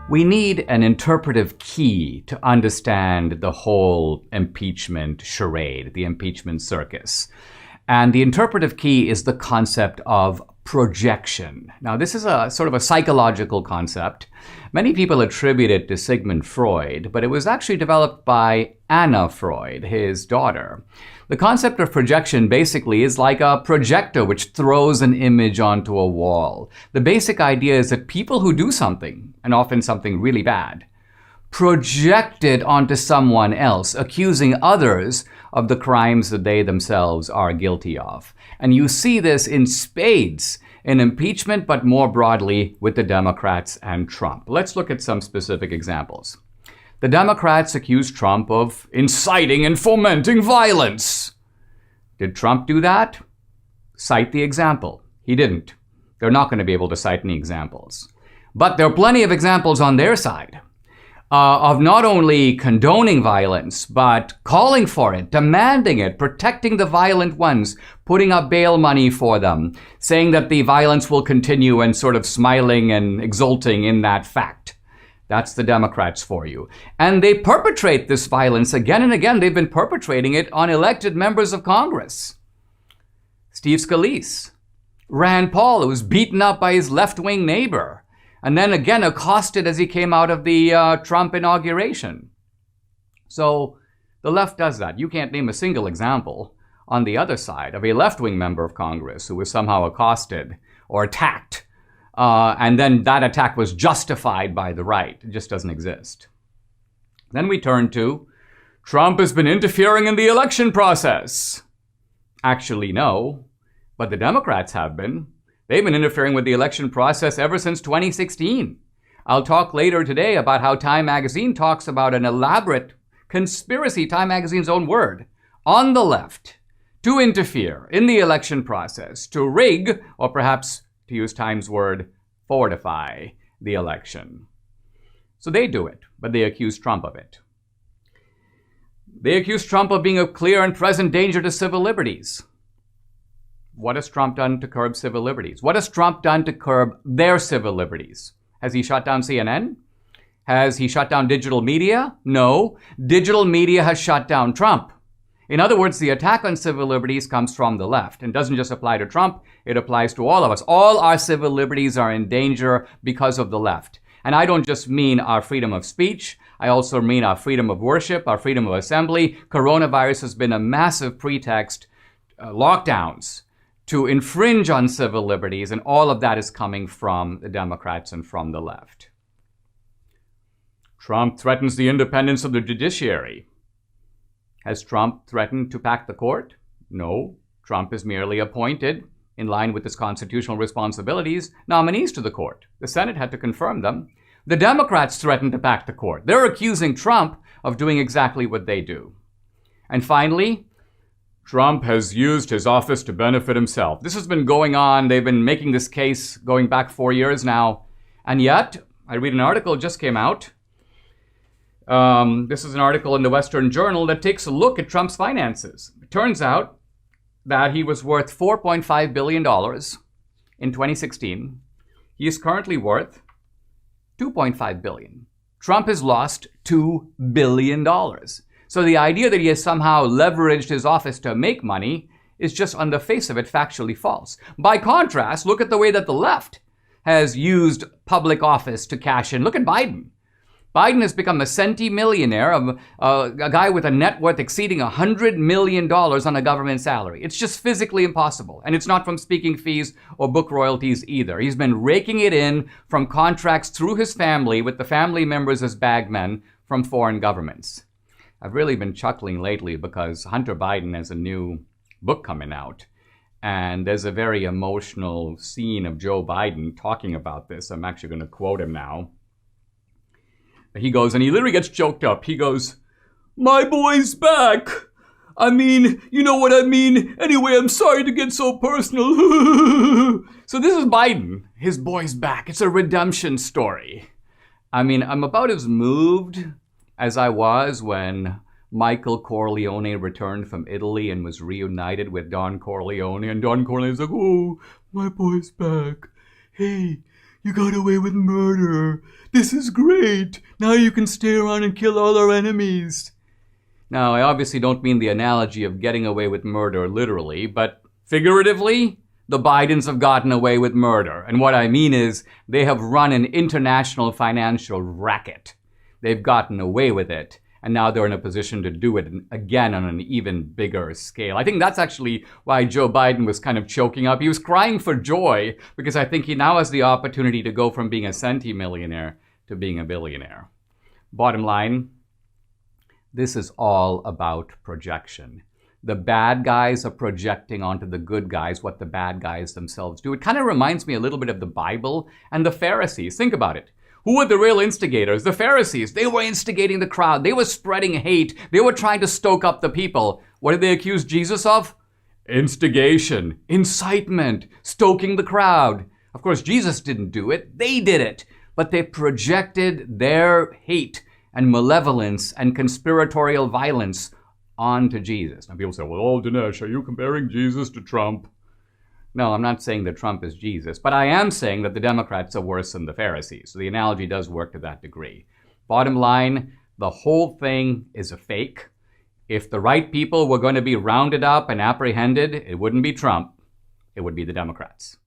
We need an interpretive key to understand the whole impeachment charade, the impeachment circus. And the interpretive key is the concept of projection. Now, this is a sort of a psychological concept. Many people attribute it to Sigmund Freud, but it was actually developed by Anna Freud, his daughter. The concept of projection basically is like a projector which throws an image onto a wall. The basic idea is that people who do something, and often something really bad, project it onto someone else, accusing others of the crimes that they themselves are guilty of. And you see this in spades in impeachment, but more broadly with the Democrats and Trump. Let's look at some specific examples. The Democrats accuse Trump of inciting and fomenting violence. Did Trump do that? Cite the example. He didn't. They're not going to be able to cite any examples. But there are plenty of examples on their side of not only condoning violence, but calling for it, demanding it, protecting the violent ones, putting up bail money for them, saying that the violence will continue and sort of smiling and exulting in that fact. That's the Democrats for you. And they perpetrate this violence again and again. They've been perpetrating it on elected members of Congress. Steve Scalise, Rand Paul, who was beaten up by his left-wing neighbor, and then again accosted as he came out of the Trump inauguration. So the left does that. You can't name a single example on the other side of a left-wing member of Congress who was somehow accosted or attacked. And then that attack was justified by the right. It just doesn't exist. Then we turn to Trump has been interfering in the election process. Actually, no, but the Democrats have been. They've been interfering with the election process ever since 2016. I'll talk later today about how Time magazine talks about an elaborate conspiracy, Time magazine's own word, on the left to interfere in the election process, to rig, or perhaps, to use Time's word, fortify the election. So they do it, but they accuse Trump of it. They accuse Trump of being a clear and present danger to civil liberties. What has Trump done to curb civil liberties? What has Trump done to curb their civil liberties? Has he shut down CNN? Has he shut down digital media? No. Digital media has shut down Trump. In other words, the attack on civil liberties comes from the left and doesn't just apply to Trump, it applies to all of us. All our civil liberties are in danger because of the left. And I don't just mean our freedom of speech, I also mean our freedom of worship, our freedom of assembly. Coronavirus has been a massive pretext, lockdowns, to infringe on civil liberties, and all of that is coming from the Democrats and from the left. Trump threatens the independence of the judiciary. Has Trump threatened to pack the court? No. Trump has merely appointed, in line with his constitutional responsibilities, nominees to the court. The Senate had to confirm them. The Democrats threatened to pack the court. They're accusing Trump of doing exactly what they do. And finally, Trump has used his office to benefit himself. This has been going on. They've been making this case going back 4 years now. And yet, I read an article that just came out. This is an article in the Western Journal that takes a look at Trump's finances. It turns out that he was worth $4.5 billion in 2016. He is currently worth $2.5 billion. Trump has lost $2 billion. So the idea that he has somehow leveraged his office to make money is just on the face of it factually false. By contrast, look at the way that the left has used public office to cash in. Look at Biden. Biden has become a centimillionaire, a guy with a net worth exceeding $100 million on a government salary. It's just physically impossible. And it's not from speaking fees or book royalties either. He's been raking it in from contracts through his family with the family members as bagmen from foreign governments. I've really been chuckling lately because Hunter Biden has a new book coming out. And there's a very emotional scene of Joe Biden talking about this. I'm actually going to quote him now. He goes, and he literally gets choked up. He goes, "My boy's back. I mean, you know what I mean. Anyway, I'm sorry to get so personal." So this is Biden. His boy's back. It's a redemption story. I mean, I'm about as moved as I was when Michael Corleone returned from Italy and was reunited with Don Corleone. And Don Corleone's like, "Oh, my boy's back. Hey, You got away with murder. This is great. Now you can stay around and kill all our enemies. Now, I obviously don't mean the analogy of getting away with murder literally, but figuratively, the Bidens have gotten away with murder. And what I mean is they have run an international financial racket. They've gotten away with it. And now they're in a position to do it again on an even bigger scale. I think that's actually why Joe Biden was kind of choking up. He was crying for joy because I think he now has the opportunity to go from being a centimillionaire to being a billionaire. Bottom line, this is all about projection. The bad guys are projecting onto the good guys what the bad guys themselves do. It kind of reminds me a little bit of the Bible and the Pharisees. Think about it. Who were the real instigators? The Pharisees. They were instigating the crowd. They were spreading hate. They were trying to stoke up the people. What did they accuse Jesus of? Instigation, incitement, stoking the crowd. Of course, Jesus didn't do it. They did it. But they projected their hate and malevolence and conspiratorial violence onto Jesus. Now people say, well, Dinesh, are you comparing Jesus to Trump? No, I'm not saying that Trump is Jesus, but I am saying that the Democrats are worse than the Pharisees. So the analogy does work to that degree. Bottom line, the whole thing is a fake. If the right people were going to be rounded up and apprehended, it wouldn't be Trump. It would be the Democrats.